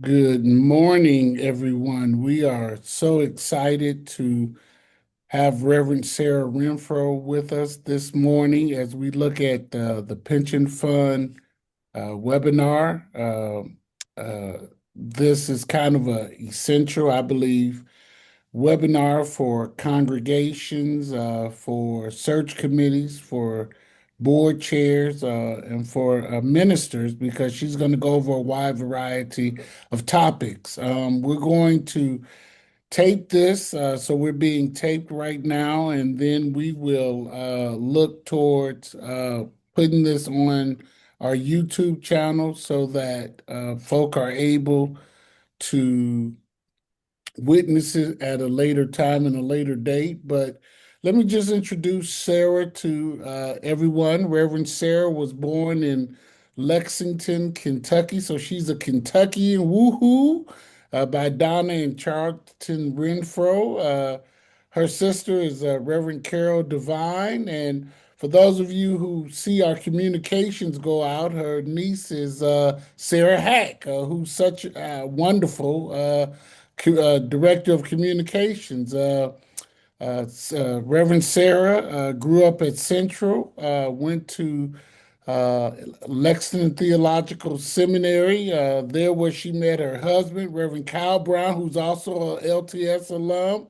Good morning, everyone. We are so excited to have Reverend Sarah Renfro with us this morning as we look at the Pension Fund webinar. This is kind of a essential, I believe, webinar for congregations, for search committees, for board chairs, and for ministers, because she's going to go over a wide variety of topics. We're going to tape this, so we're being taped right now, and then we will look towards putting this on our YouTube channel so that folk are able to witness it at a later time and a later date. But let me just introduce Sarah to everyone. Reverend Sarah was born in Lexington, Kentucky, so she's a Kentuckian. Woohoo! By Donna and Charlton Renfro. Her sister is Reverend Carol Devine, and for those of you who see our communications go out, her niece is Sarah Hack, who's such wonderful. Director of Communications. Reverend Sarah grew up at Central, went to uh, Lexington Theological Seminary. There where she met her husband, Reverend Kyle Brown, who's also a LTS alum.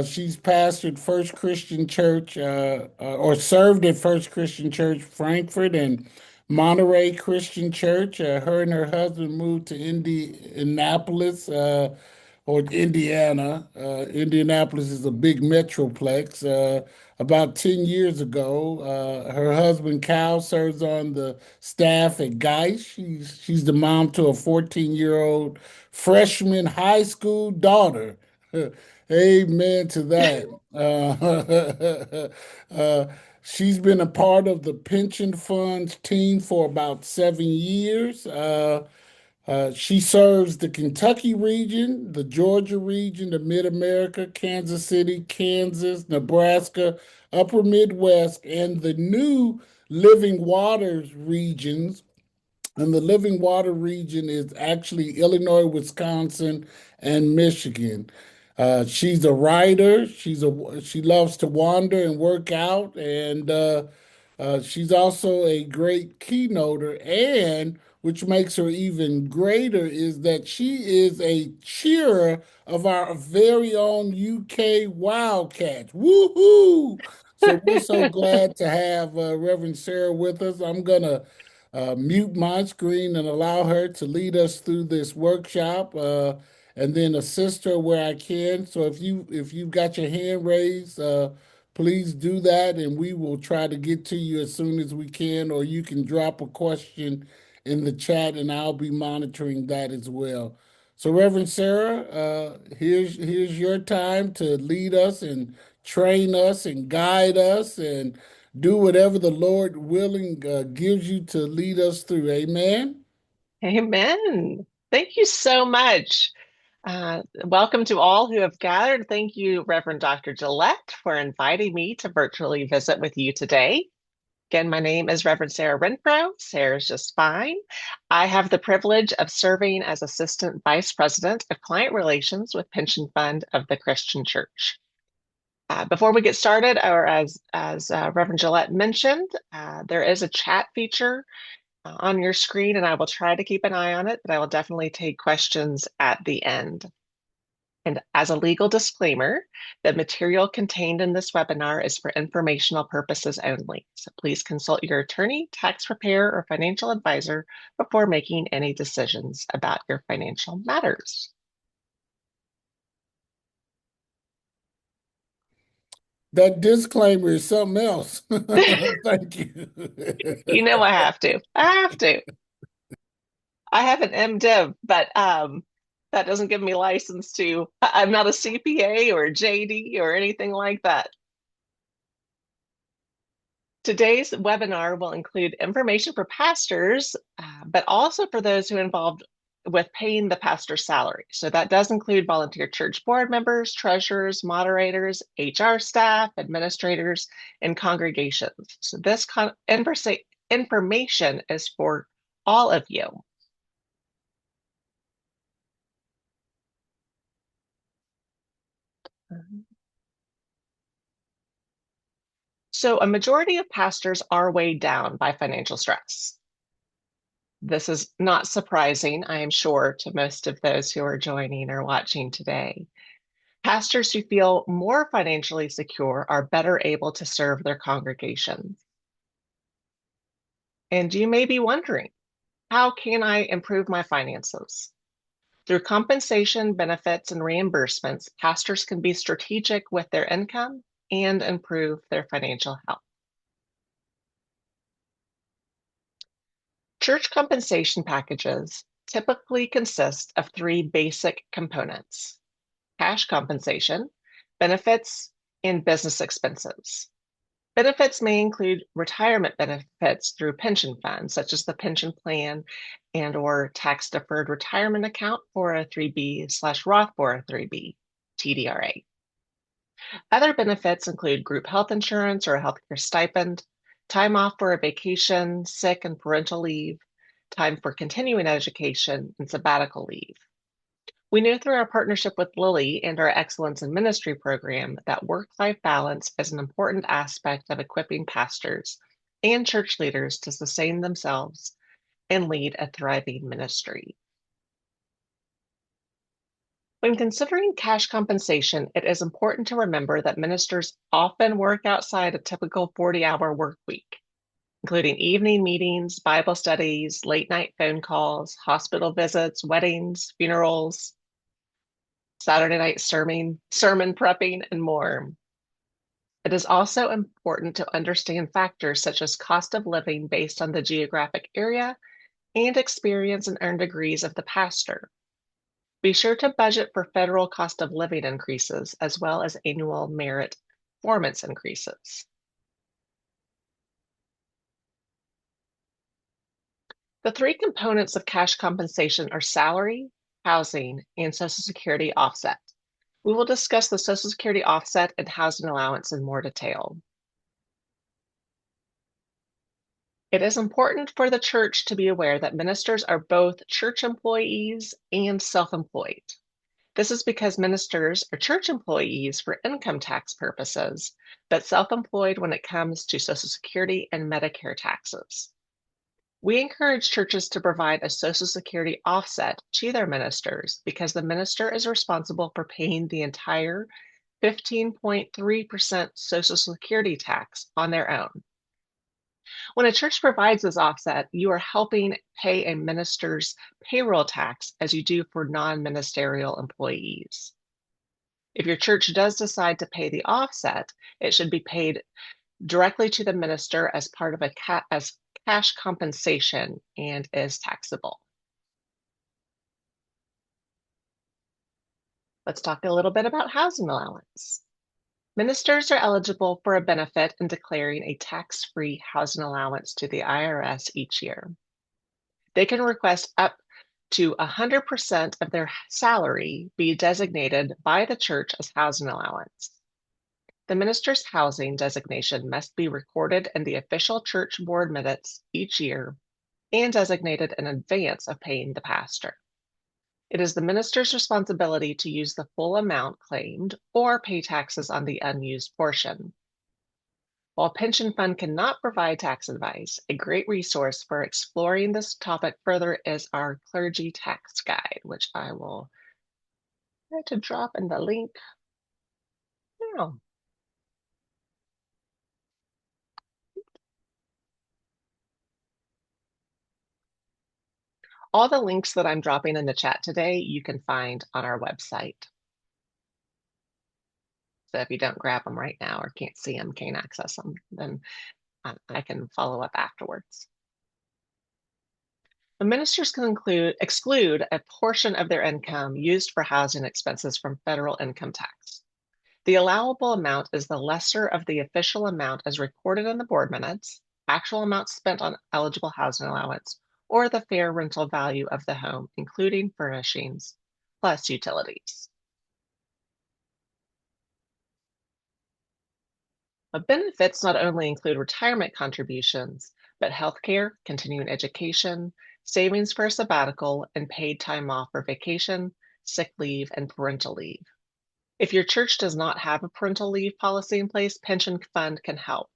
She's pastored First Christian Church, or served at First Christian Church, Frankfurt, and Monterey Christian Church. Her and her husband moved to Indianapolis, or Indiana. Indianapolis is a big metroplex. About 10 years ago, her husband Cal serves on the staff at Geist. She's the mom to a 14-year-old freshman high school daughter. Amen to that. She's been a part of the pension funds team for about 7 years. She serves the Kentucky region, the Georgia region, the Mid-America, Kansas City, Kansas, Nebraska, Upper Midwest, and the new Living Waters regions. And the Living Water region is actually Illinois, Wisconsin, and Michigan. She's a writer. She loves to wander and work out, and she's also a great keynoter. And which makes her even greater is that she is a cheerer of our very own UK Wildcats. Woohoo! So we're so glad to have Reverend Sarah with us. I'm gonna mute my screen and allow her to lead us through this workshop, and then assist her where I can. So if you've got your hand raised, please do that, and we will try to get to you as soon as we can. Or you can drop a question in the chat, and I'll be monitoring that as well. So, Reverend Sarah, here's your time to lead us and train us and guide us and do whatever the Lord willing gives you to lead us through. Amen. Amen. Thank you so much. Welcome to all who have gathered. Thank you, Reverend Dr. Gillette, for inviting me to virtually visit with you today. Again, my name is Reverend Sarah Renfro. Sarah's just fine. I have the privilege of serving as Assistant Vice President of Client Relations with Pension Fund of the Christian Church. Before we get started, or as Reverend Gillette mentioned, there is a chat feature on your screen, and I will try to keep an eye on it, but I will definitely take questions at the end. And as a legal disclaimer, the material contained in this webinar is for informational purposes only. So please consult your attorney, tax preparer, or financial advisor before making any decisions about your financial matters. That disclaimer is something else. Thank you. You know I have to. I have to. I have an MDiv, but that doesn't give me license to. I'm not a CPA or a JD or anything like that. Today's webinar will include information for pastors, but also for those who are involved with paying the pastor's salary. So that does include volunteer church board members, treasurers, moderators, HR staff, administrators, and congregations. So this information is for all of you. So, a majority of pastors are weighed down by financial stress. This is not surprising, I am sure, to most of those who are joining or watching today. Pastors who feel more financially secure are better able to serve their congregations. And you may be wondering, how can I improve my finances? Through compensation, benefits, and reimbursements, pastors can be strategic with their income and improve their financial health. Church compensation packages typically consist of three basic components: cash compensation, benefits, and business expenses. Benefits may include retirement benefits through pension funds, such as the pension plan and/or tax-deferred retirement account 403(b/Roth 403(b) TDRA. Other benefits include group health insurance or a healthcare stipend, time off for a vacation, sick and parental leave, time for continuing education, and sabbatical leave. We know through our partnership with Lilly and our Excellence in Ministry program that work-life balance is an important aspect of equipping pastors and church leaders to sustain themselves and lead a thriving ministry. When considering cash compensation, it is important to remember that ministers often work outside a typical 40-hour work week, including evening meetings, Bible studies, late-night phone calls, hospital visits, weddings, funerals, Saturday night sermon prepping, and more. It is also important to understand factors such as cost of living based on the geographic area and experience and earned degrees of the pastor. Be sure to budget for federal cost of living increases as well as annual merit performance increases. The three components of cash compensation are salary, housing, and Social Security offset. We will discuss the Social Security offset and housing allowance in more detail. It is important for the church to be aware that ministers are both church employees and self-employed. This is because ministers are church employees for income tax purposes, but self-employed when it comes to Social Security and Medicare taxes. We encourage churches to provide a Social Security offset to their ministers because the minister is responsible for paying the entire 15.3% Social Security tax on their own. When a church provides this offset, you are helping pay a minister's payroll tax as you do for non-ministerial employees. If your church does decide to pay the offset, it should be paid directly to the minister as part of as cash compensation and is taxable. Let's talk a little bit about housing allowance. Ministers are eligible for a benefit in declaring a tax-free housing allowance to the IRS each year. They can request up to 100% of their salary be designated by the church as housing allowance. The minister's housing designation must be recorded in the official church board minutes each year and designated in advance of paying the pastor. It is the minister's responsibility to use the full amount claimed or pay taxes on the unused portion. While pension fund cannot provide tax advice, a great resource for exploring this topic further is our clergy tax guide, which I will try to drop in the link now. All the links that I'm dropping in the chat today, you can find on our website. So if you don't grab them right now or can't see them, can't access them, then I can follow up afterwards. The ministers can exclude a portion of their income used for housing expenses from federal income tax. The allowable amount is the lesser of the official amount as recorded in the board minutes, actual amount spent on eligible housing allowance, or the fair rental value of the home, including furnishings, plus utilities. But benefits not only include retirement contributions, but healthcare, continuing education, savings for a sabbatical, and paid time off for vacation, sick leave, and parental leave. If your church does not have a parental leave policy in place, pension fund can help.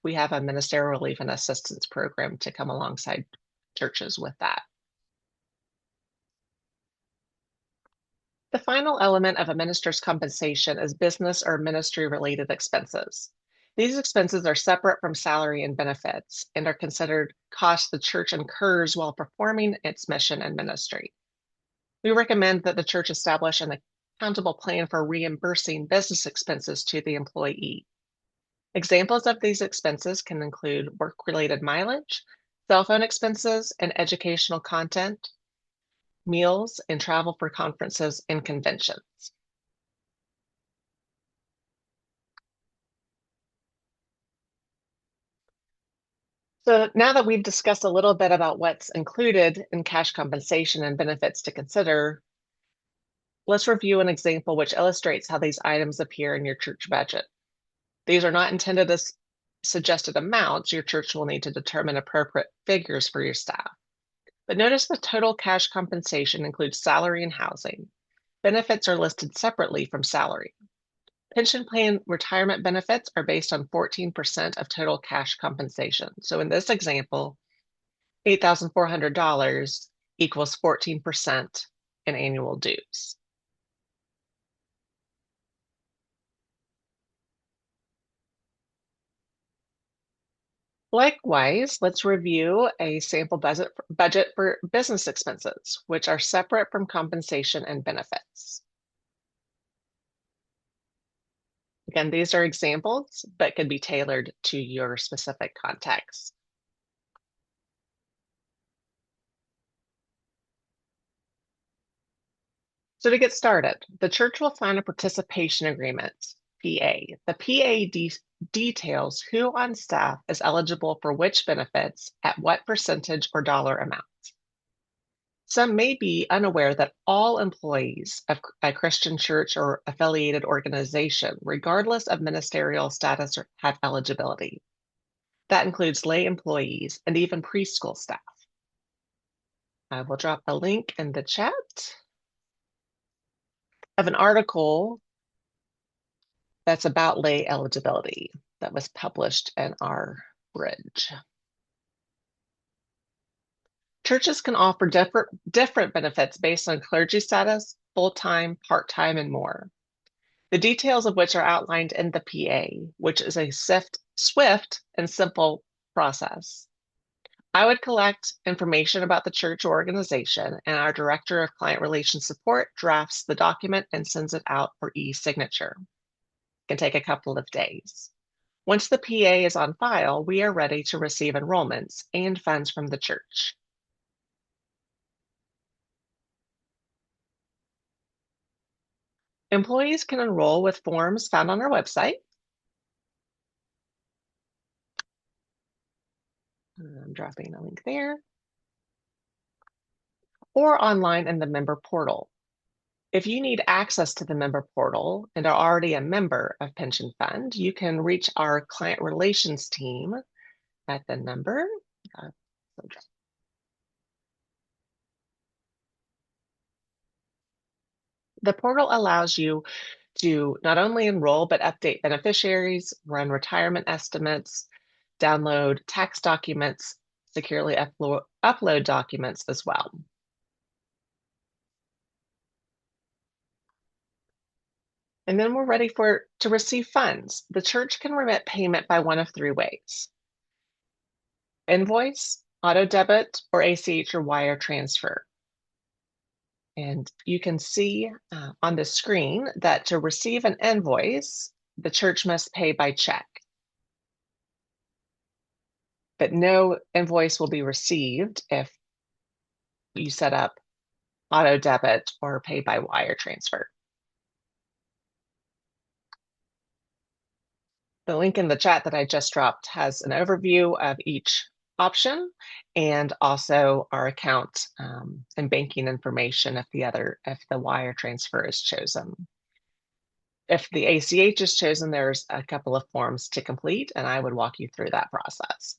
we have a ministerial relief and assistance program to come alongside churches with that. The final element of a minister's compensation is business or ministry-related expenses. These expenses are separate from salary and benefits and are considered costs the church incurs while performing its mission and ministry. We recommend that the church establish an accountable plan for reimbursing business expenses to the employee. Examples of these expenses can include work-related mileage, cell phone expenses, and educational content, meals, and travel for conferences and conventions. So now that we've discussed a little bit about what's included in cash compensation and benefits to consider, let's review an example which illustrates how these items appear in your church budget. These are not intended as suggested amounts. Your church will need to determine appropriate figures for your staff. But notice the total cash compensation includes salary and housing. Benefits are listed separately from salary. Pension plan retirement benefits are based on 14% of total cash compensation. So in this example, $8,400 equals 14% in annual dues. Likewise, let's review a sample budget for business expenses, which are separate from compensation and benefits. Again, these are examples, but can be tailored to your specific context. So to get started, the church will sign a participation agreement, PA. The PA details who on staff is eligible for which benefits at what percentage or dollar amount. Some may be unaware that all employees of a Christian church or affiliated organization, regardless of ministerial status, have eligibility. That includes lay employees and even preschool staff. I will drop a link in the chat of an article that's about lay eligibility that was published in our bridge. Churches can offer different benefits based on clergy status, full-time, part-time, and more. The details of which are outlined in the PA, which is a swift and simple process. I would collect information about the church or organization, and our Director of Client Relations Support drafts the document and sends it out for e-signature. It can take a couple of days. Once the PA is on file, we are ready to receive enrollments and funds from the church. Employees can enroll with forms found on our website. I'm dropping a link there. Or online in the member portal. If you need access to the member portal and are already a member of Pension Fund, you can reach our client relations team at the number. The portal allows you to not only enroll, but update beneficiaries, run retirement estimates, download tax documents, securely upload documents as well. And then we're ready to receive funds. The church can remit payment by one of three ways: invoice, auto debit, or ACH or wire transfer. And you can see on the screen that to receive an invoice, the church must pay by check. But no invoice will be received if you set up auto debit or pay by wire transfer. The link in the chat that I just dropped has an overview of each option and also our account and banking information if the wire transfer is chosen. If the ACH is chosen, there's a couple of forms to complete, and I would walk you through that process.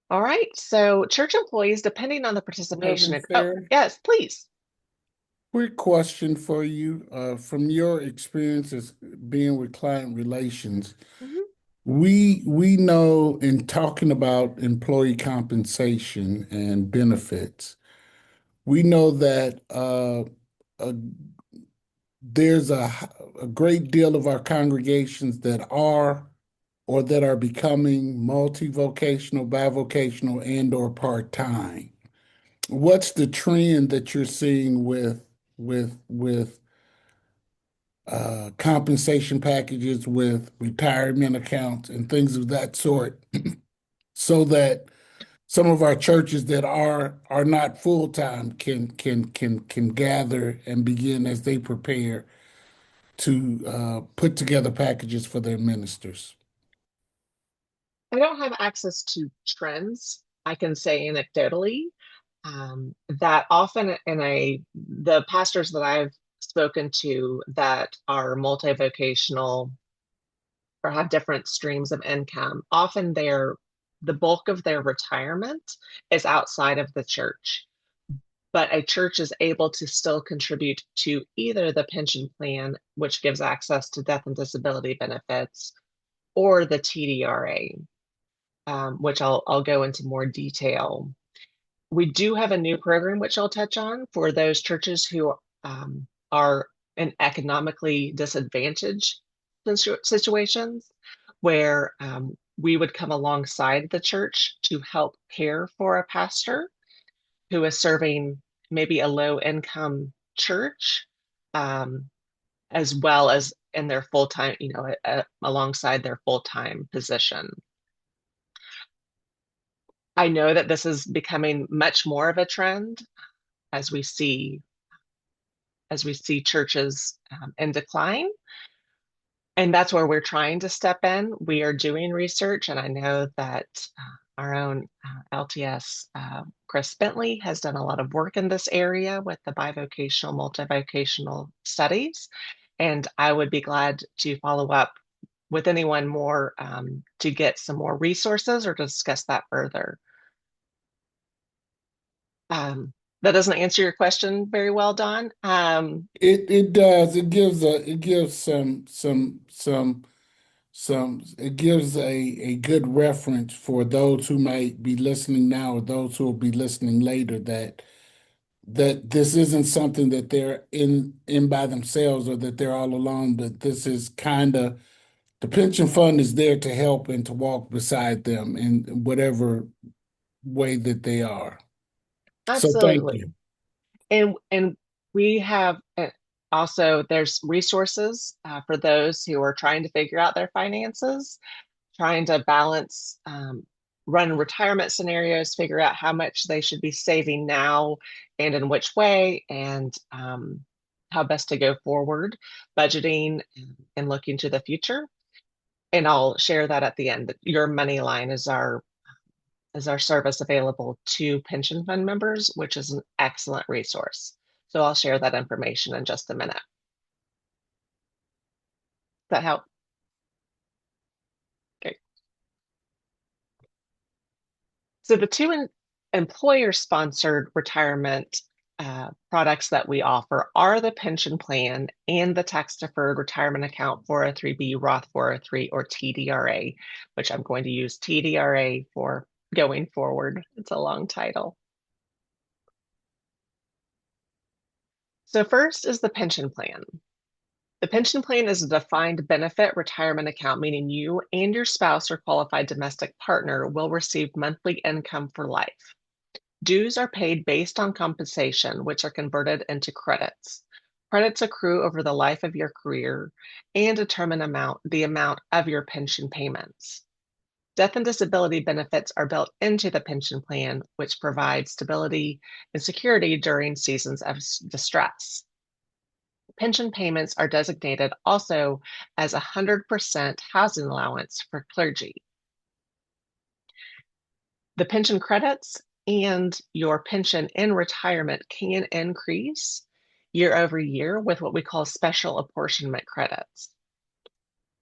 All right, so church employees, depending on the participation. Reverend Oh, Sarah, yes, please. Quick question for you. From your experiences being with client relations, Mhm. we know in talking about employee compensation and benefits, we know that uh, there's a great deal of our congregations that are or that are becoming multivocational, bivocational, and or part-time. What's the trend that you're seeing with compensation packages, with retirement accounts and things of that sort, so that some of our churches that are not full-time can gather and begin as they prepare to put together packages for their ministers. I don't have access to trends. I can say anecdotally that often the pastors that I've spoken to that are multivocational or have different streams of income, often the bulk of their retirement is outside of the church. But a church is able to still contribute to either the pension plan, which gives access to death and disability benefits, or the TDRA, which I'll go into more detail. We do have a new program, which I'll touch on for those churches who are in economically disadvantaged situations, where we would come alongside the church to help care for a pastor who is serving maybe a low income church, um, as well as in their full time, alongside their full time position. I know that this is becoming much more of a trend as we see churches in decline. And that's where we're trying to step in. We are doing research, and I know that our own LTS, Chris Bentley, has done a lot of work in this area with the bivocational, multivocational studies. And I would be glad to follow up with anyone more to get some more resources or discuss that further. Um, that doesn't answer your question very well, Don. It does. It gives it gives a good reference for those who might be listening now or those who will be listening later, that this isn't something that they're in by themselves or that they're all alone, but this is kind of the pension fund is there to help and to walk beside them in whatever way that they are. So thank Absolutely. you. And we have also there's resources for those who are trying to figure out their finances, trying to balance, run retirement scenarios, figure out how much they should be saving now and in which way, and how best to go forward, budgeting and looking to the future. And I'll share that at the end. Your money line is our service available to pension fund members, which is an excellent resource. So I'll share that information in just a minute. Does that help? Okay. So the two employer-sponsored retirement products that we offer are the pension plan and the tax-deferred retirement account 403B, Roth 403, or TDRA, which I'm going to use TDRA for going forward. It's a long title. So first is the pension plan. The pension plan is a defined benefit retirement account, meaning you and your spouse or qualified domestic partner will receive monthly income for life. Dues are paid based on compensation, which are converted into credits. Credits accrue over the life of your career and determine the amount of your pension payments. Death and disability benefits are built into the pension plan, which provides stability and security during seasons of distress. Pension payments are designated also as 100% housing allowance for clergy. The pension credits and your pension in retirement can increase year over year with what we call special apportionment credits.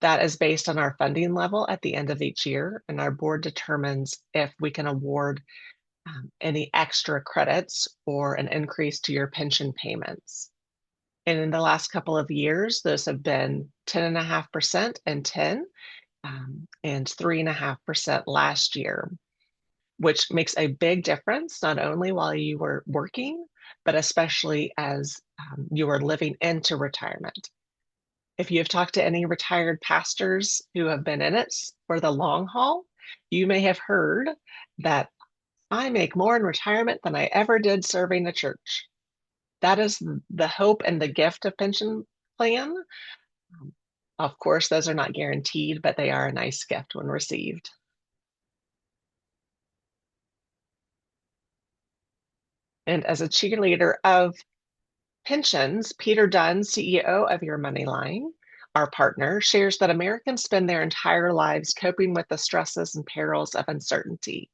That is based on our funding level at the end of each year, and our board determines if we can award any extra credits or an increase to your pension payments. And in the last couple of years, those have been 10.5% and 10, and 3.5% last year, which makes a big difference, not only while you were working, but especially as you were living into retirement. If you have talked to any retired pastors who have been in it for the long haul, you may have heard that I make more in retirement than I ever did serving the church. That is the hope and the gift of pension plan. Of course, those are not guaranteed, but they are a nice gift when received. And as a cheerleader of pensions, Peter Dunn, CEO of Your Moneyline, our partner, shares that Americans spend their entire lives coping with the stresses and perils of uncertainty.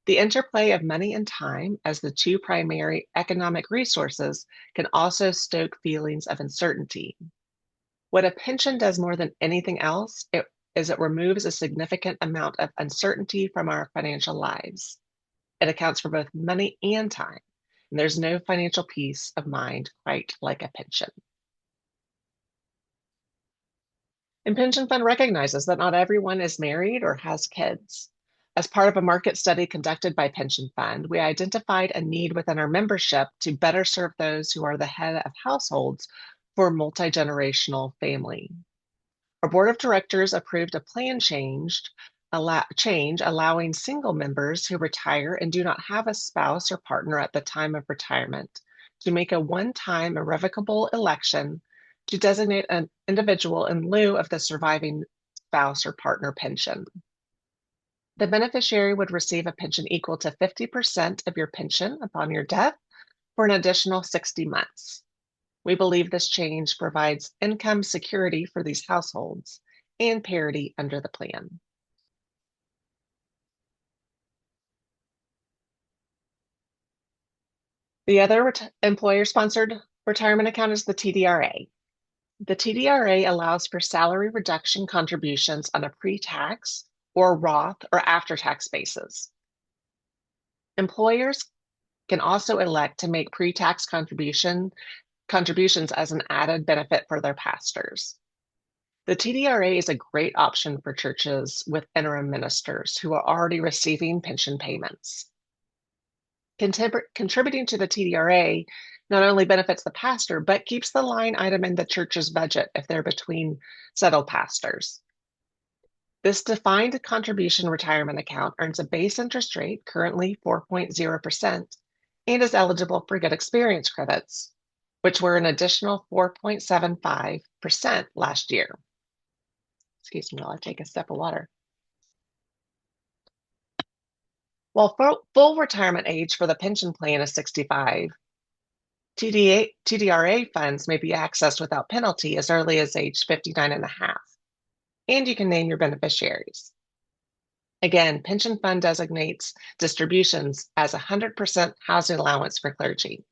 The interplay of money and time as the two primary economic resources can also stoke feelings of uncertainty. What a pension does more than anything else is it removes a significant amount of uncertainty from our financial lives. It accounts for both money and time, and there's no financial peace of mind quite like a pension. And Pension Fund recognizes that not everyone is married or has kids. As part of a market study conducted by Pension Fund, we identified a need within our membership to better serve those who are the head of households for multi-generational family. Our board of directors approved a plan change allowing single members who retire and do not have a spouse or partner at the time of retirement to make a one-time irrevocable election to designate an individual in lieu of the surviving spouse or partner pension. The beneficiary would receive a pension equal to 50% of your pension upon your death for an additional 60 months. We believe this change provides income security for these households and parity under the plan. The other employer-sponsored retirement account is the TDRA. The TDRA allows for salary reduction contributions on a pre-tax or Roth or after-tax basis. Employers can also elect to make pre-tax contributions as an added benefit for their pastors. The TDRA is a great option for churches with interim ministers who are already receiving pension payments. Contributing to the TDRA not only benefits the pastor, but keeps the line item in the church's budget if they're between settled pastors. This defined contribution retirement account earns a base interest rate, currently 4.0%, and is eligible for good experience credits, which were an additional 4.75% last year. Excuse me while I take a sip of water. While full retirement age for the pension plan is 65, TDRA funds may be accessed without penalty as early as age 59 and a half, and you can name your beneficiaries. Again, pension fund designates distributions as 100% housing allowance for clergy.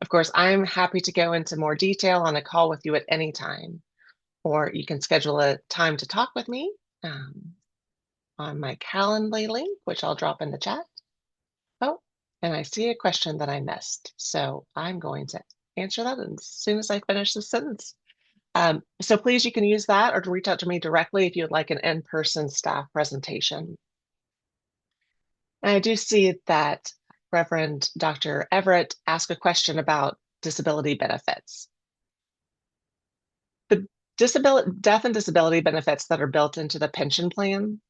Of course, I'm happy to go into more detail on a call with you at any time, or you can schedule a time to talk with me on my Calendly link, which I'll drop in the chat. Oh, and I see a question that I missed, so I'm going to answer that as soon as I finish this sentence. So please, you can use that or to reach out to me directly if you would like an in-person staff presentation. And I do see that Reverend Dr. Everett asked a question about disability benefits. The death and disability benefits that are built into the pension plan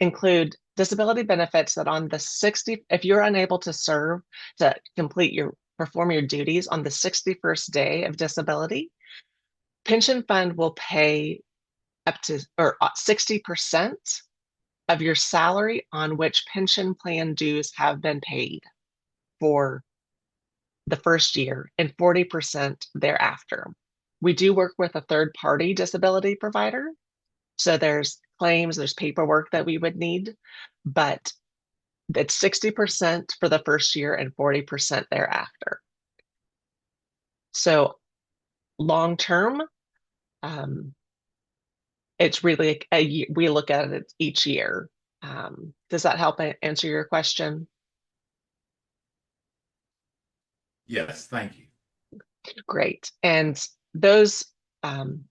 include disability benefits that on the 60, if you're unable to serve to perform your duties on the 61st day of disability, pension fund will pay up to 60% of your salary on which pension plan dues have been paid for the first year and 40% thereafter. We do work with a third-party disability provider, so there's claims, there's paperwork that we would need, but it's 60% for the first year and 40% thereafter. So long term, it's really we look at it each year. Does that help answer your question? Yes, thank you. Great. And those, um,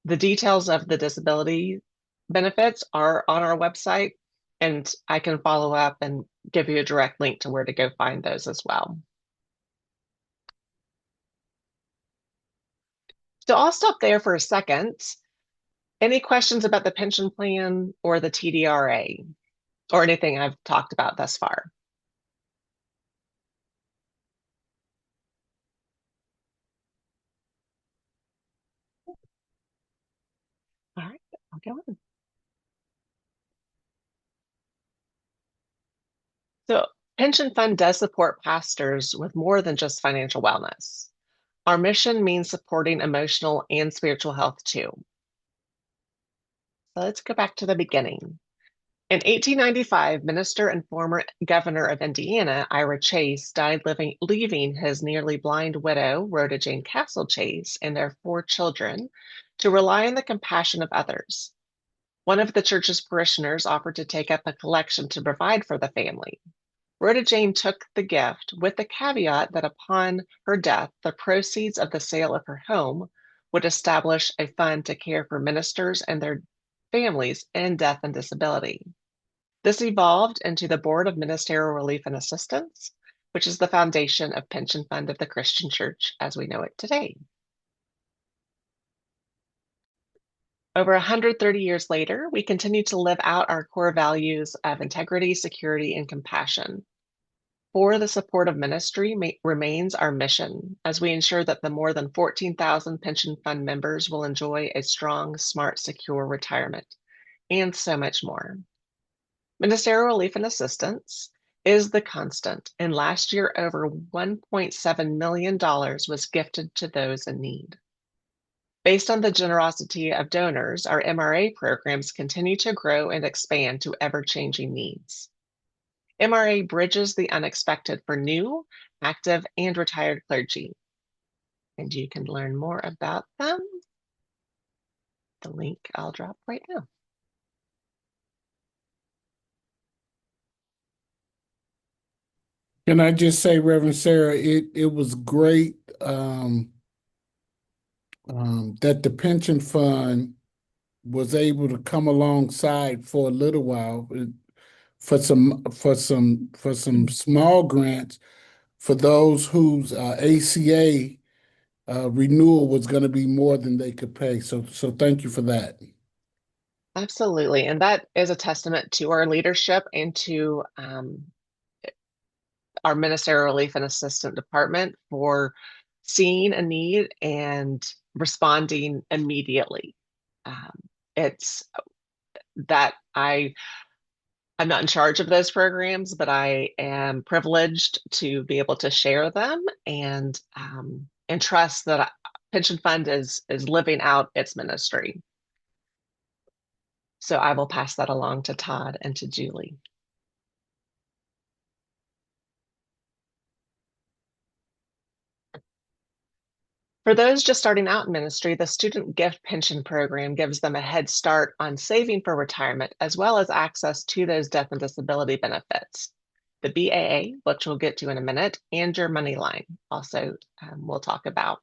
the details of the disability benefits are on our website, and I can follow up and give you a direct link to where to go find those as well. So I'll stop there for a second. Any questions about the pension plan or the TDRA or anything I've talked about thus far? All right, I'll go on. So pension fund does support pastors with more than just financial wellness. Our mission means supporting emotional and spiritual health too. So let's go back to the beginning. In 1895, minister and former governor of Indiana, Ira Chase, died leaving his nearly blind widow, Rhoda Jane Castle Chase, and their four children to rely on the compassion of others. One of the church's parishioners offered to take up a collection to provide for the family. Rhoda Jane took the gift with the caveat that upon her death, the proceeds of the sale of her home would establish a fund to care for ministers and their families in death and disability. This evolved into the Board of Ministerial Relief and Assistance, which is the foundation of Pension Fund of the Christian Church as we know it today. Over 130 years later, we continue to live out our core values of integrity, security, and compassion. For the support of ministry remains our mission as we ensure that the more than 14,000 pension fund members will enjoy a strong, smart, secure retirement, and so much more. Ministerial relief and assistance is the constant, and last year over $1.7 million was gifted to those in need. Based on the generosity of donors, our MRA programs continue to grow and expand to ever-changing needs. MRA bridges the unexpected for new, active, and retired clergy. And you can learn more about them. The link I'll drop right now. Can I just say, Reverend Sarah, it was great that the pension fund was able to come alongside for a little while for some small grants for those whose ACA renewal was going to be more than they could pay. So thank you for that. Absolutely. And that is a testament to our leadership and to our ministerial relief and assistant department for seeing a need and responding immediately. It's that I'm not in charge of those programs, but I am privileged to be able to share them and trust that Pension Fund is living out its ministry. So I will pass that along to Todd and to Julie. For those just starting out in ministry, the Student Gift Pension Program gives them a head start on saving for retirement, as well as access to those death and disability benefits. The BAA, which we'll get to in a minute, and your money line, also we'll talk about.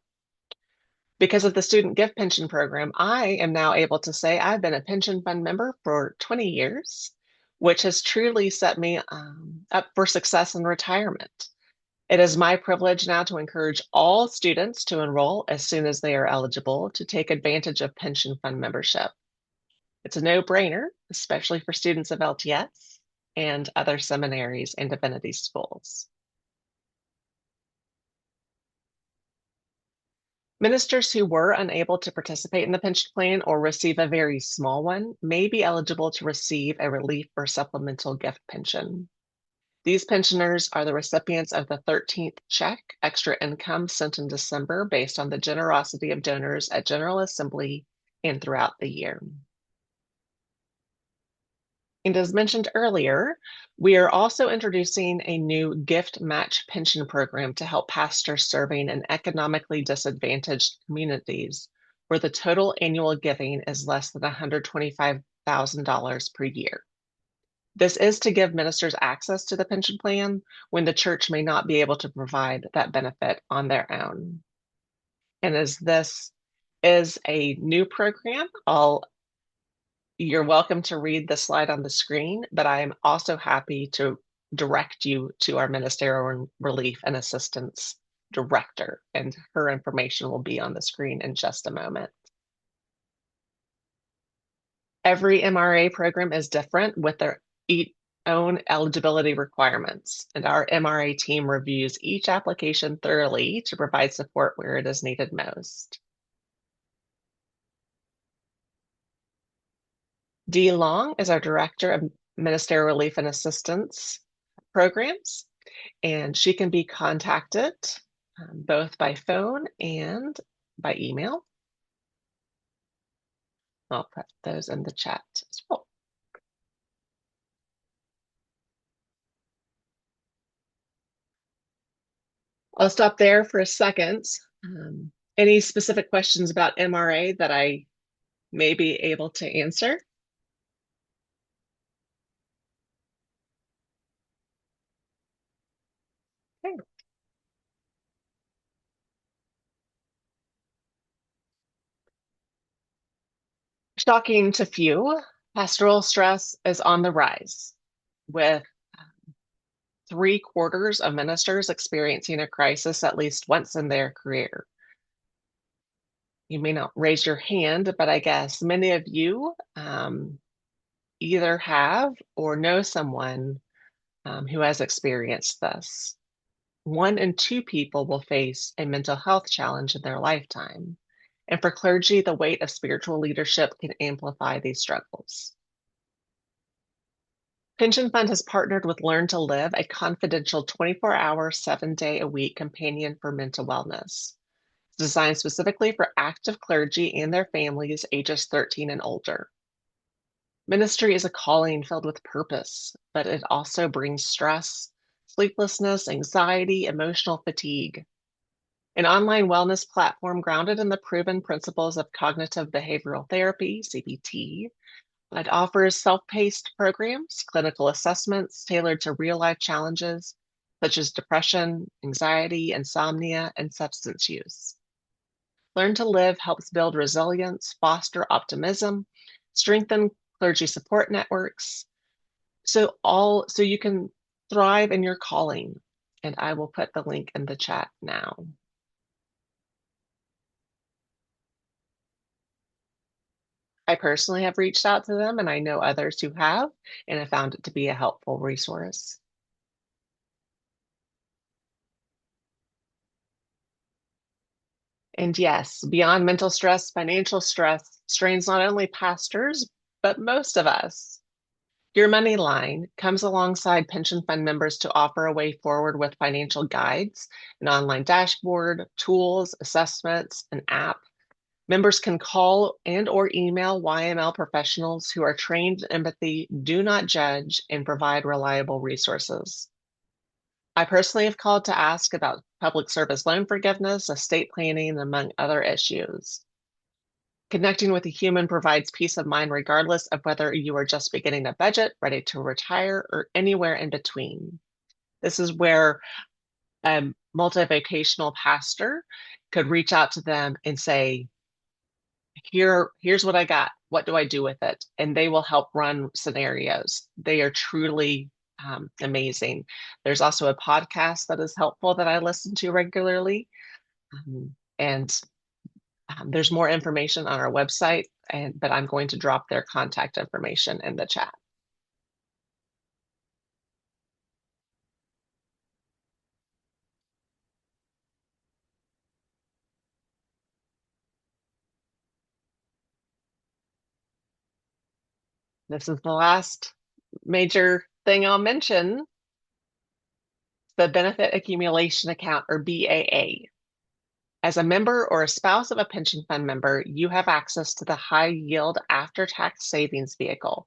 Because of the Student Gift Pension Program, I am now able to say I've been a pension fund member for 20 years, which has truly set me up for success in retirement. It is my privilege now to encourage all students to enroll as soon as they are eligible to take advantage of pension fund membership. It's a no-brainer, especially for students of LTS and other seminaries and divinity schools. Ministers who were unable to participate in the pension plan or receive a very small one may be eligible to receive a relief or supplemental gift pension. These pensioners are the recipients of the 13th check extra income sent in December based on the generosity of donors at General Assembly and throughout the year. And as mentioned earlier, we are also introducing a new gift match pension program to help pastors serving in economically disadvantaged communities where the total annual giving is less than $125,000 per year. This is to give ministers access to the pension plan when the church may not be able to provide that benefit on their own. And as this is a new program, you're welcome to read the slide on the screen, but I am also happy to direct you to our Ministerial Relief and Assistance Director, and her information will be on the screen in just a moment. Every MRA program is different with their own eligibility requirements, and our MRA team reviews each application thoroughly to provide support where it is needed most. Dee Long is our Director of Ministerial Relief and Assistance Programs, and she can be contacted both by phone and by email. I'll put those in the chat as well. I'll stop there for a second. Any specific questions about MRA that I may be able to answer? Okay. Shocking to few, pastoral stress is on the rise, with 3/4 of ministers experiencing a crisis at least once in their career. You may not raise your hand, but I guess many of you either have or know someone who has experienced this. 1 in 2 people will face a mental health challenge in their lifetime. And for clergy, the weight of spiritual leadership can amplify these struggles. Pension Fund has partnered with Learn to Live, a confidential 24-hour, 7-day-a-week companion for mental wellness. It's designed specifically for active clergy and their families ages 13 and older. Ministry is a calling filled with purpose, but it also brings stress, sleeplessness, anxiety, emotional fatigue. An online wellness platform grounded in the proven principles of cognitive behavioral therapy, CBT, it offers self-paced programs, clinical assessments tailored to real-life challenges such as depression, anxiety, insomnia, and substance use. Learn to Live helps build resilience, foster optimism, strengthen clergy support networks, so you can thrive in your calling. And I will put the link in the chat now. I personally have reached out to them, and I know others who have, and have found it to be a helpful resource. And yes, beyond mental stress, financial stress strains not only pastors, but most of us. Your Money Line comes alongside pension fund members to offer a way forward with financial guides, an online dashboard, tools, assessments, an app. Members can call and or email YML professionals who are trained in empathy, do not judge, and provide reliable resources. I personally have called to ask about public service loan forgiveness, estate planning, among other issues. Connecting with a human provides peace of mind regardless of whether you are just beginning a budget, ready to retire, or anywhere in between. This is where a multivocational pastor could reach out to them and say, here's what I got. What do I do with it? And they will help run scenarios. They are truly amazing. There's also a podcast that is helpful that I listen to regularly. And there's more information on our website, but I'm going to drop their contact information in the chat. This is the last major thing I'll mention, the Benefit Accumulation Account, or BAA. As a member or a spouse of a pension fund member, you have access to the high yield after-tax savings vehicle.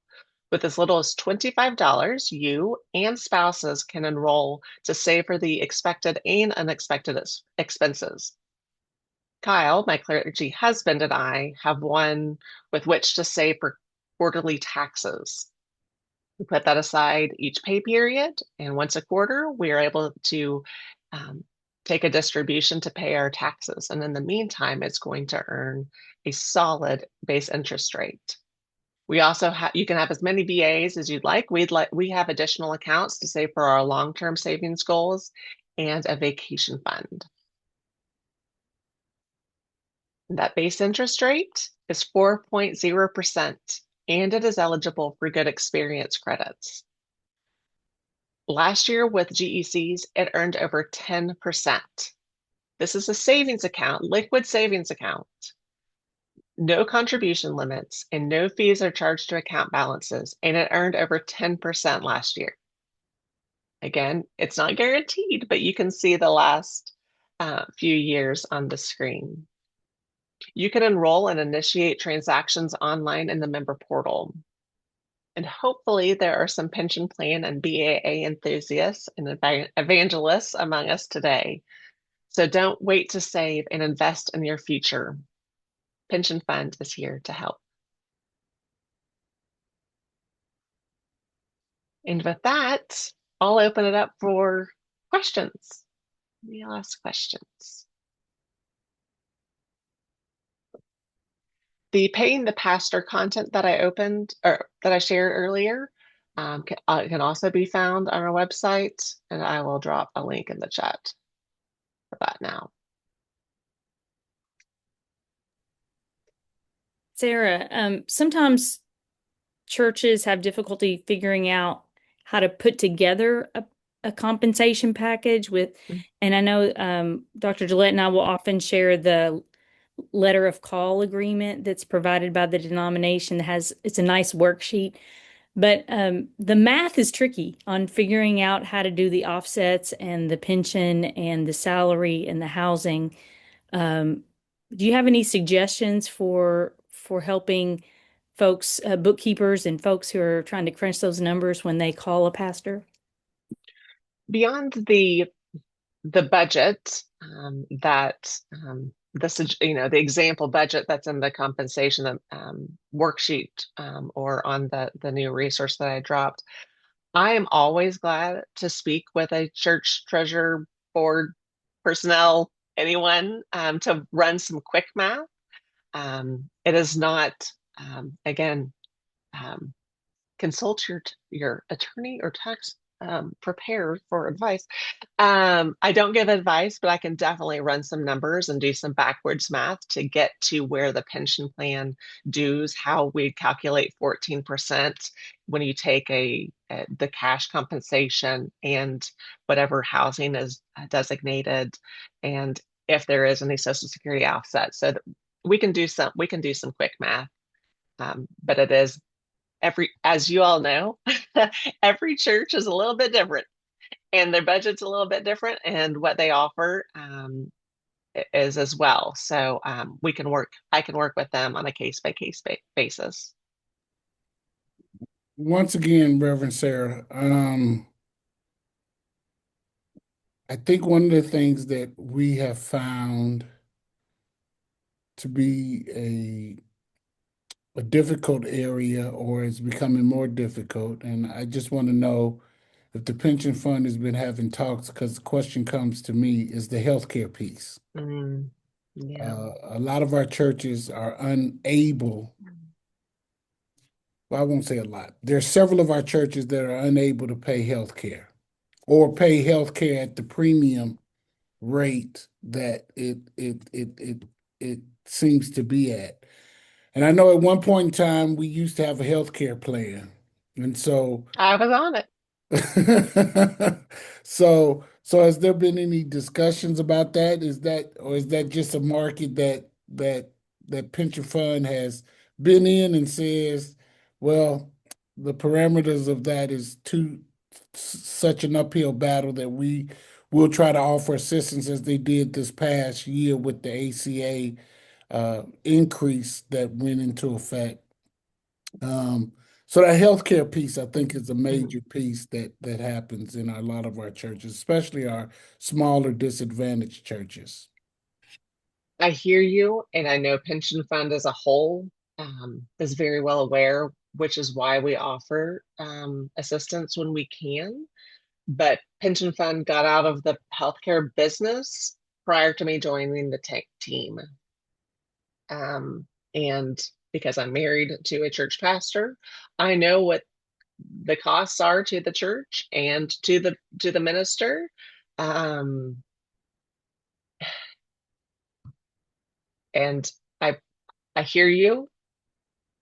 With as little as $25, you and spouses can enroll to save for the expected and unexpected expenses. Kyle, my clergy husband, and I have one with which to save for quarterly taxes. We put that aside each pay period, and once a quarter, we are able to take a distribution to pay our taxes. And in the meantime, it's going to earn a solid base interest rate. We also have, you can have as many VAs as you'd like. We have additional accounts to save for our long-term savings goals and a vacation fund. That base interest rate is 4.0%, and it is eligible for good experience credits. Last year with GECs, it earned over 10%. This is a savings account, liquid savings account. No contribution limits and no fees are charged to account balances, and it earned over 10% last year. Again, it's not guaranteed, but you can see the last few years on the screen. You can enroll and initiate transactions online in the member portal. And hopefully there are some pension plan and BAA enthusiasts and evangelists among us today. So don't wait to save and invest in your future. Pension Fund is here to help. And with that, I'll open it up for questions. Any last questions? The paying the pastor content that I opened or that I shared earlier can also be found on our website, and I will drop a link in the chat for that now. Sarah, sometimes churches have difficulty figuring out how to put together a compensation package with, and I know Dr. Gillette and I will often share the letter of call agreement that's provided by the denomination that it's a nice worksheet. But the math is tricky on figuring out how to do the offsets and the pension and the salary and the housing. Do you have any suggestions for helping folks, bookkeepers and folks who are trying to crunch those numbers when they call a pastor? Beyond the budget that this, the example budget that's in the compensation worksheet or on the new resource that I dropped, I am always glad to speak with a church treasurer, board personnel, anyone to run some quick math. It is not, again, consult your attorney or tax preparer for advice. I don't give advice, but I can definitely run some numbers and do some backwards math to get to where the pension plan dues, how we calculate 14% when you take the cash compensation and whatever housing is designated, and if there is any Social Security offset. So that we can do some quick math, but it is as you all know, every church is a little bit different and their budget's a little bit different and what they offer is as well. So I can work with them on a case by case basis. Once again, Reverend Sarah, I think one of the things that we have found to be a difficult area or is becoming more difficult, and I just want to know if the pension fund has been having talks, because the question comes to me, is the healthcare piece. Yeah. A lot of our churches are unable, well, I won't say a lot. There's several of our churches that are unable to pay health care or pay health care at the premium rate that it seems to be at. And I know at one point in time we used to have a health care plan. And so I was on it. so has there been any discussions about that? Or is that just a market that pension fund has been in and says, well, the parameters of that is such an uphill battle that we will try to offer assistance as they did this past year with the ACA increase that went into effect. So that healthcare piece, I think, is a major piece that happens in a lot of our churches, especially our smaller disadvantaged churches. I hear you, and I know pension fund as a whole is very well aware, which is why we offer assistance when we can. but pension fund got out of the healthcare business prior to me joining the tech team. And because I'm married to a church pastor, I know what the costs are to the church and to the minister. Um, and I I hear you,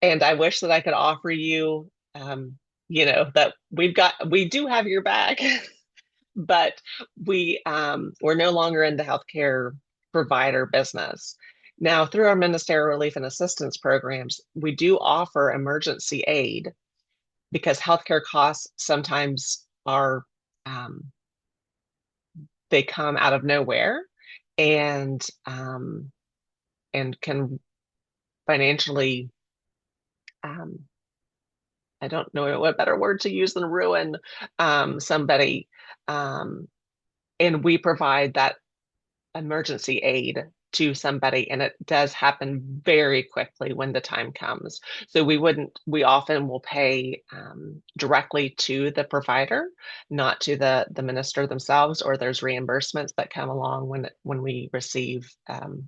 and I wish that I could offer you, that we do have your back, but we're no longer in the healthcare provider business. Now, through our ministerial relief and assistance programs, we do offer emergency aid because healthcare costs sometimes are they come out of nowhere and can financially um, I don't know what better word to use than ruin somebody. Um, and we provide that emergency aid to somebody, and it does happen very quickly when the time comes. So we often will pay directly to the provider, not to the minister themselves, or there's reimbursements that come along when we receive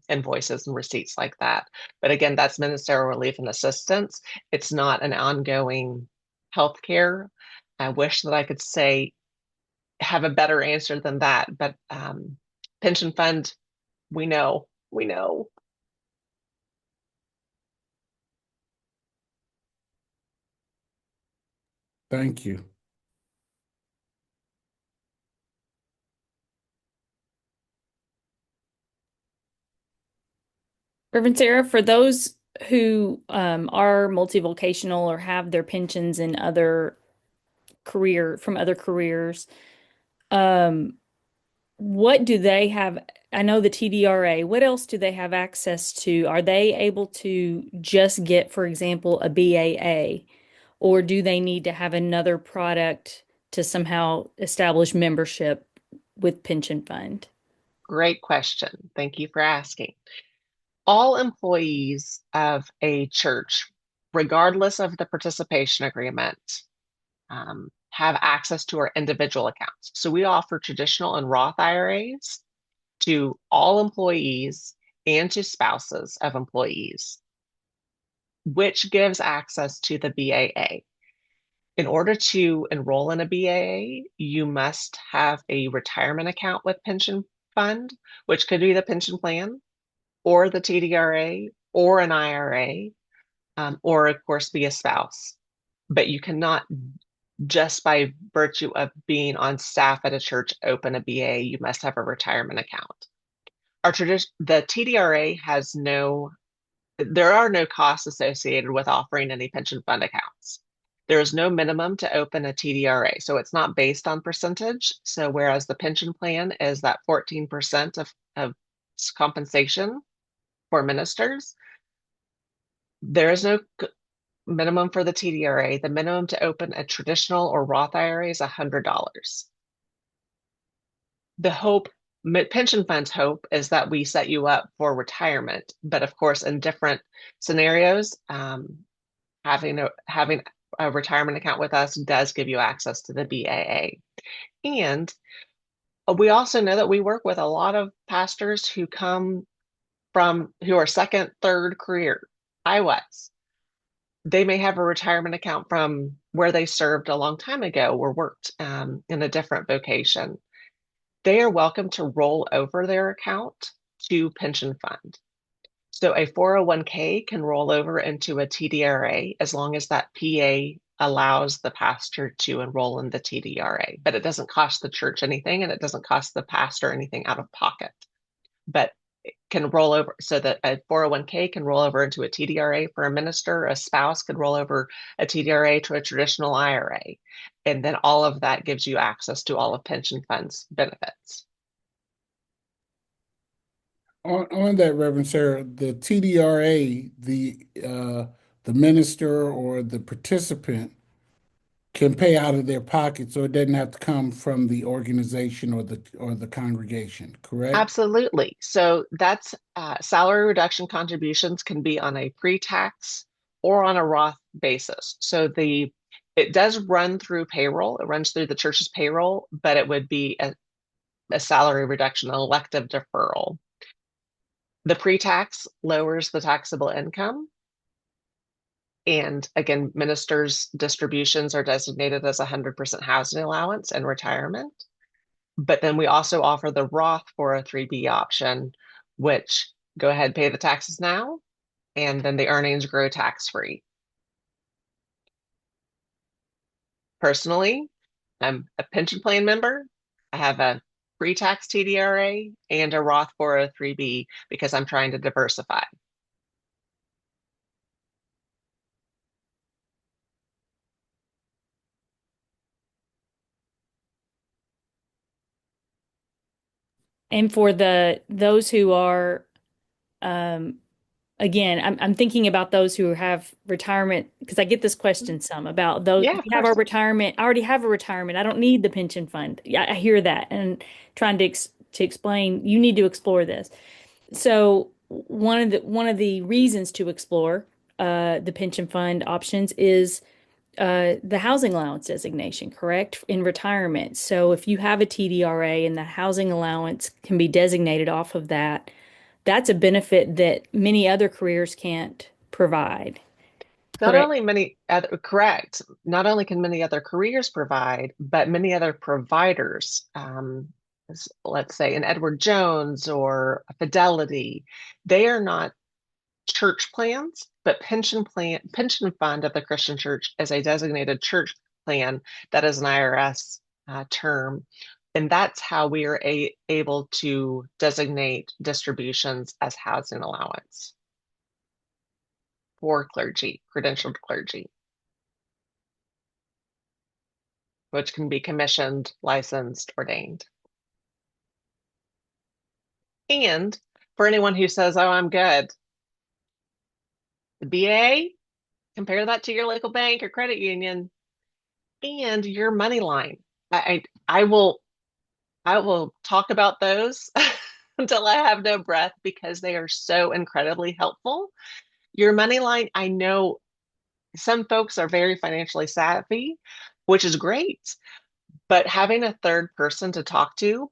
invoices and receipts like that. But again, that's ministerial relief and assistance. It's not an ongoing healthcare. I wish that I could say have a better answer than that, but pension fund, we know. We know. Thank you. Reverend Sarah, for those who are multivocational or have their pensions in from other careers, um, what do they have? I know the TDRA. What else do they have access to? Are they able to just get, for example, a BAA, or do they need to have another product to somehow establish membership with pension fund? Great question. Thank you for asking. All employees of a church, regardless of the participation agreement, have access to our individual accounts. So we offer traditional and Roth IRAs to all employees and to spouses of employees, which gives access to the BAA. In order to enroll in a BAA, you must have a retirement account with pension fund, which could be the pension plan or the TDRA or an IRA, or of course be a spouse. But you cannot, just by virtue of being on staff at a church, open a BAA. You must have a retirement account. The TDRA there are no costs associated with offering any pension fund accounts. There is no minimum to open a TDRA, so it's not based on percentage. So whereas the pension plan is that 14% of compensation for ministers, there is no minimum for the TDRA. The minimum to open a traditional or Roth IRA is $100. Pension funds hope is that we set you up for retirement, but of course, in different scenarios, having a retirement account with us does give you access to the BAA. And we also know that we work with a lot of pastors who are second, third career. I was. They may have a retirement account from where they served a long time ago or worked in a different vocation. They are welcome to roll over their account to pension fund. So a 401k can roll over into a TDRA as long as that PA allows the pastor to enroll in the TDRA, but it doesn't cost the church anything and it doesn't cost the pastor anything out of pocket. But it can roll over so that a 401k can roll over into a TDRA for a minister, a spouse could roll over a TDRA to a traditional IRA. And then all of that gives you access to all of pension funds benefits. On that, Reverend Sarah, the TDRA, the minister or the participant can pay out of their pocket, so it doesn't have to come from the organization or the congregation, correct? Absolutely. So that's salary reduction contributions can be on a pre-tax or on a Roth basis. So the It does run through payroll. It runs through the church's payroll, but it would be a salary reduction, an elective deferral. The pre-tax lowers the taxable income. And again, ministers' distributions are designated as 100% housing allowance and retirement. But then we also offer the Roth 403B option, which go ahead, pay the taxes now, and then the earnings grow tax-free. Personally, I'm a pension plan member. I have a pre-tax TDRA and a Roth 403B because I'm trying to diversify. And for those who are, um, again, I'm thinking about those who have retirement because I get this question some about those. Yeah, of We have our course. retirement. I already have a retirement. I don't need the pension fund. Yeah, I hear that and trying to explain. You need to explore this. So one of the reasons to explore the pension fund options is the housing allowance designation, correct? In retirement. So if you have a TDRA and the housing allowance can be designated off of that, that's a benefit that many other careers can't provide, Not correct? only many other, correct, not only can many other careers provide, but many other providers, let's say an Edward Jones or a Fidelity, they are not church plans, but pension fund of the Christian church is a designated church plan that is an IRS term. And that's how we are able to designate distributions as housing allowance for clergy, credentialed clergy, which can be commissioned, licensed, ordained. And for anyone who says, oh, I'm good, the BA, compare that to your local bank or credit union and your money line. I will talk about those until I have no breath because they are so incredibly helpful. Your money line, I know some folks are very financially savvy, which is great, but having a third person to talk to,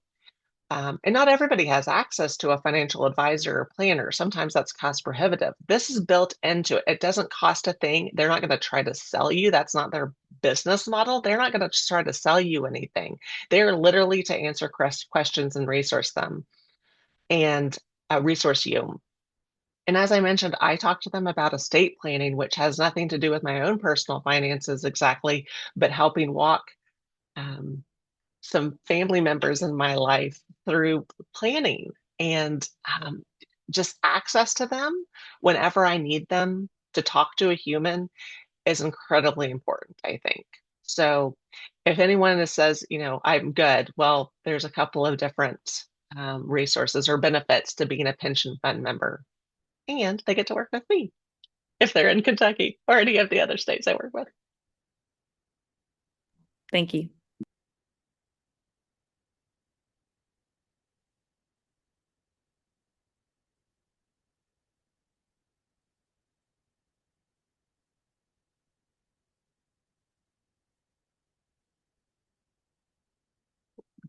and not everybody has access to a financial advisor or planner. Sometimes that's cost prohibitive. This is built into it. It doesn't cost a thing. They're not going to try to sell you. That's not their business model. They're not going to try to sell you anything. They're literally to answer questions and resource them and resource you. And as I mentioned, I talked to them about estate planning, which has nothing to do with my own personal finances exactly, but helping walk um, some family members in my life through planning and just access to them whenever I need them to talk to a human is incredibly important, I think. So if anyone says, I'm good, well, there's a couple of different resources or benefits to being a pension fund member. And they get to work with me if they're in Kentucky or any of the other states I work with. Thank you.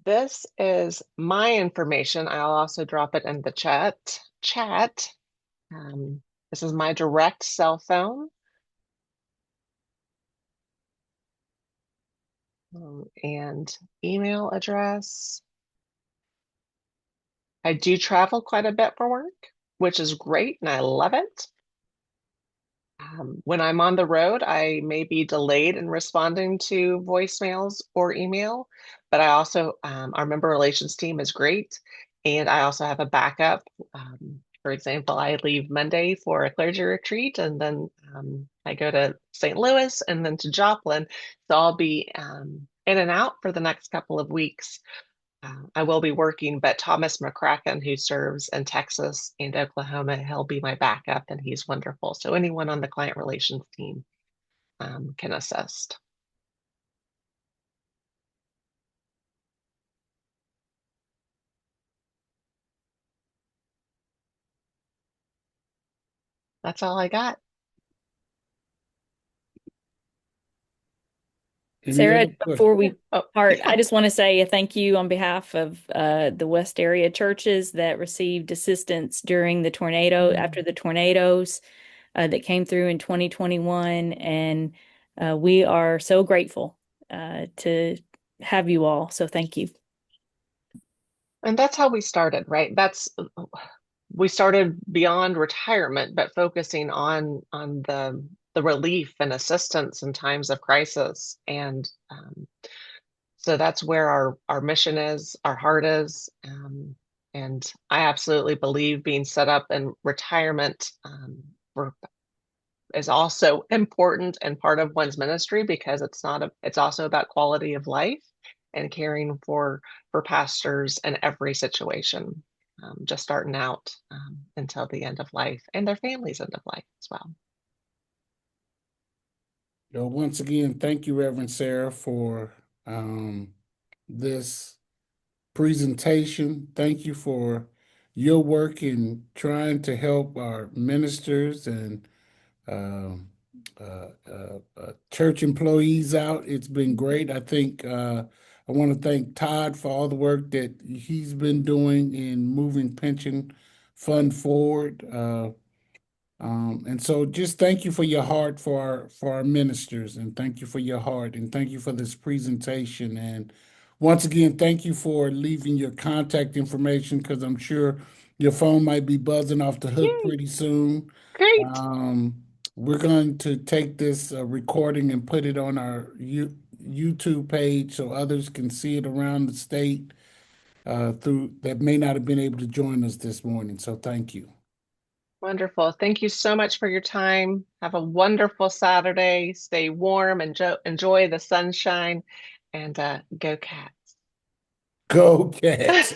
This is my information. I'll also drop it in the chat. This is my direct cell phone. And email address. I do travel quite a bit for work, which is great, and I love it. When I'm on the road, I may be delayed in responding to voicemails or email, but I also, our member relations team is great. And I also have a backup. For example, I leave Monday for a clergy retreat, and then I go to St. Louis and then to Joplin. So I'll be in and out for the next couple of weeks. I will be working, but Thomas McCracken, who serves in Texas and Oklahoma, he'll be my backup, and he's wonderful. So anyone on the client relations team can assist. That's all I got. Any Sarah, other before questions? we Oh, part, I yeah. just want to say a thank you on behalf of the West area churches that received assistance during the tornado, after the tornadoes that came through in 2021. And we are so grateful to have you all. So thank you. And that's how we started, right? We started beyond retirement, but focusing on the relief and assistance in times of crisis. And so that's where our mission is, our heart is. And I absolutely believe being set up in retirement for, is also important and part of one's ministry, because it's also about quality of life and caring for pastors in every situation, just starting out until the end of life and their families' end of life as well. Once again, thank you, Reverend Sarah, for this presentation. Thank you for your work in trying to help our ministers and um, church employees out. It's been great. I think I want to thank Todd for all the work that he's been doing in moving pension fund forward. And so just thank you for your heart for our ministers, and thank you for your heart, and thank you for this presentation. And once again, thank you for leaving your contact information, because I'm sure your phone might be buzzing off the hook Yay, pretty soon. great. Um, we're going to take this recording and put it on our YouTube page so others can see it around the state through that may not have been able to join us this morning. So thank you. Wonderful. Thank you so much for your time. Have a wonderful Saturday. Stay warm and enjoy the sunshine, and go Cats. Go Cats.